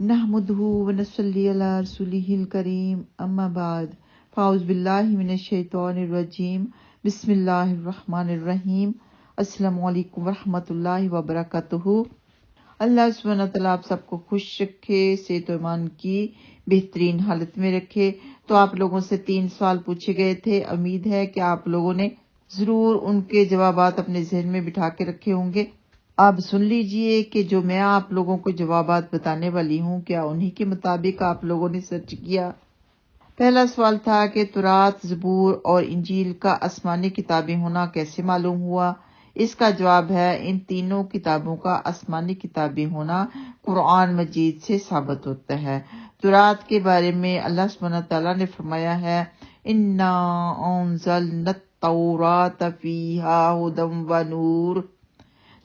नहमुदहु व नसल्ली अला रसूलिहिल करीम अम्मा बाद फ़ाउज़ बिल्लाहि मिनश शैतानिर रजीम बिस्मिल्लाहिर रहमानिर रहीम अस्सलामु अलैकुम व रहमतुल्लाहि व बरकातुहू। अल्लाह सुब्हानहू व तआला आप सबको खुश रखे, सेहत और ईमान की बेहतरीन हालत में रखे। तो आप लोगों से 3 सवाल पूछे गए थे। उम्मीद है कि आप लोगों ने जरूर उनके जवाबात अपने जहन में बिठा के रखे होंगे। अब सुन लीजिए कि जो मैं आप लोगों को जवाबात बताने वाली हूँ, क्या उन्हीं के मुताबिक आप लोगों ने सर्च किया। पहला सवाल था कि तुरात, ज़बूर और इंजील का आसमानी किताबें होना कैसे मालूम हुआ। इसका जवाब है, इन तीनों किताबों का आसमानी किताबें होना कुरान मजीद से साबित होता है। तुरात के बारे में अल्लाह सुब्हानहू व तआला ने फरमाया है, इन्ना अंज़लना तौरात फीहा हुदम व नूर,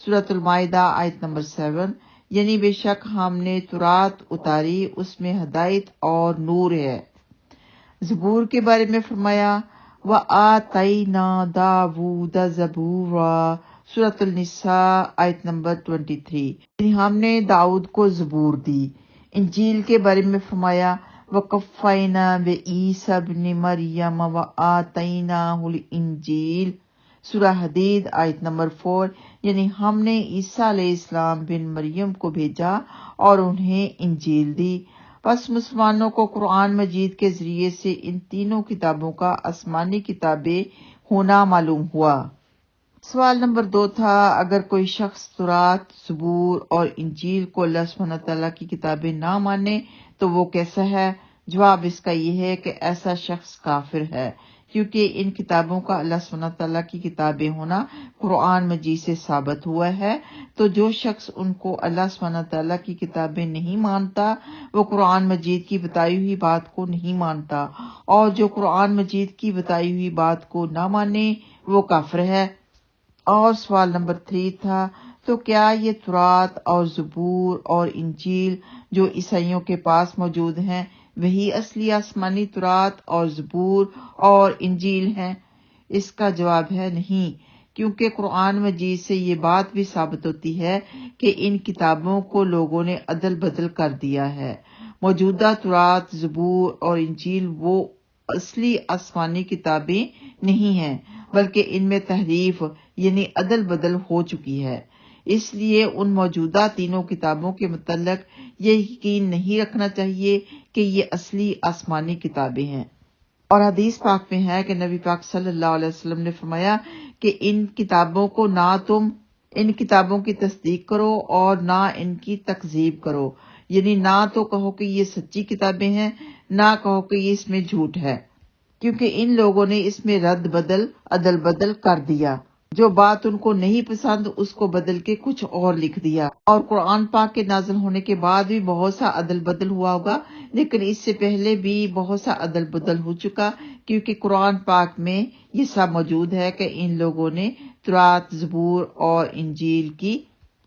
सूरतुल माइदा आयत नंबर 7, यानी बेशक हमने तुरात उतारी, उसमें हिदायत और नूर है। ज़बूर के बारे में फरमाया, व आतैना दाऊद ज़बूरा, सूरतुल निसा आयत नंबर 23, यानी हमने दाऊद को ज़बूर दी। इंजील के बारे में फरमाया, व कफ़ैना बि ईसा इब्न मरियम व आतैनाहुल इंजील, सूरह हदीद आयत नंबर 4, यानी हमने ईसा अलैहिस्सलाम बिन मरियम को भेजा और उन्हें इंजील दी। बस मुसलमानों को कुरान मजीद के जरिए से इन तीनों किताबों का आसमानी किताबें होना मालूम हुआ। सवाल नंबर 2 था, अगर कोई शख्स तुरात, ज़बूर और इंजील को अल्लाह सुब्हानहू व तआला की किताबें ना माने तो वो कैसा है। जवाब इसका ये है कि ऐसा शख्स काफिर है, क्योंकि इन किताबों का अल्लाह सुब्हानहू व तआला की किताबें होना कुरान मजीद से साबित हुआ है। तो जो शख्स उनको अल्लाह सुब्हानहू व तआला की किताबें नहीं मानता, वो कुरान मजीद की बताई हुई बात को नहीं मानता, और जो कुरान मजीद की बताई हुई बात को ना माने वो काफिर है। और सवाल नंबर 3 था, तो क्या ये तुरात और ज़बूर और इंजील जो ईसाइयों के पास मौजूद हैं वही असली आसमानी तुरात और ज़बूर और इंजील हैं। इसका जवाब है नहीं, क्योंकि कुरान मजीद से ये बात भी साबित होती है कि इन किताबों को लोगों ने अदल बदल कर दिया है। मौजूदा तुरात, ज़बूर और इंजील वो असली आसमानी किताबें नहीं हैं, बल्कि इनमें तहरीफ यानी अदल बदल हो चुकी है। इसलिए उन मौजूदा तीनों किताबों के मुतल्लिक ये यकीन नहीं रखना चाहिए कि ये असली आसमानी किताबें हैं। और हदीस पाक में है कि नबी पाक सल्लल्लाहु अलैहि वसल्लम ने फरमाया कि इन किताबों को ना तुम इन किताबों की तस्दीक करो और ना इनकी तकजीब करो, यानी ना तो कहो कि ये सच्ची किताबें हैं, ना कहो कि ये इसमें झूठ है, क्योंकि इन लोगों ने इसमें रद्द बदल अदल बदल कर दिया। जो बात उनको नहीं पसंद उसको बदल के कुछ और लिख दिया। और कुरान पाक के नाज़िल होने के बाद भी बहुत सा अदल बदल हुआ होगा, लेकिन इससे पहले भी बहुत सा अदल बदल हो चुका, क्योंकि कुरान पाक में ये सब मौजूद है कि इन लोगों ने तुरात, ज़बूर और इंजील की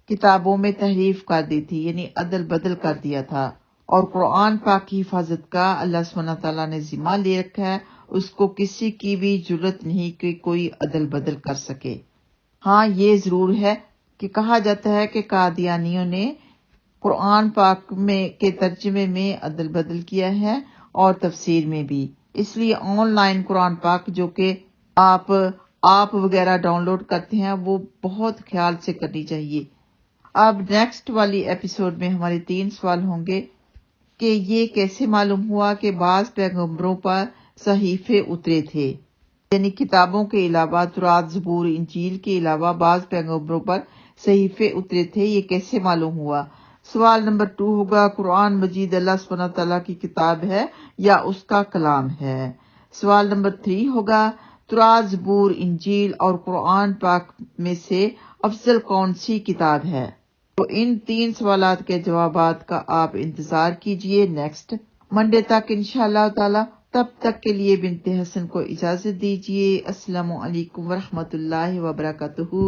किताबों में तहरीफ कर दी थी, यानी अदल बदल कर दिया था। और कुरान पाक की हिफाजत का अल्लाह सुब्हानहू व तआला ने जिम्मा ले रखा है, उसको किसी की भी जरूरत नहीं कि कोई अदल बदल कर सके। हाँ, ये जरूर है कि कहा जाता है कि कादियानियों ने कुरान पाक में के तर्जुमे में अदल बदल किया है और तफसीर में भी। इसलिए ऑनलाइन कुरान पाक जो कि आप वगैरह डाउनलोड करते हैं वो बहुत ख्याल से करनी चाहिए। अब नेक्स्ट वाली एपिसोड में हमारे 3 सवाल होंगे कि ये कैसे मालूम हुआ कि बाज़ पैगंबरों पर सहीफे उतरे थे, यानी किताबों के अलावा तुरात, ज़बूर, इंजील के अलावा बाज़ पैगंबरों पर सहीफे उतरे थे, ये कैसे मालूम हुआ। सवाल नंबर 2 होगा, कुरान मजीद अल्लाह सुब्हानहू व तआला की किताब है या उसका कलाम है। सवाल नंबर 3 होगा, तुरात, ज़बूर, इंजील और कुरान पाक में से अफजल कौन सी किताब है। तो इन 3 सवालात के जवाबात का आप इंतजार कीजिए नेक्स्ट मंडे तक इंशाअल्लाह ताला। तब तक के लिए बिनते हसन को इजाजत दीजिए। अस्सलामु अलैकुम व रहमतुल्लाहि व बरकातुहू।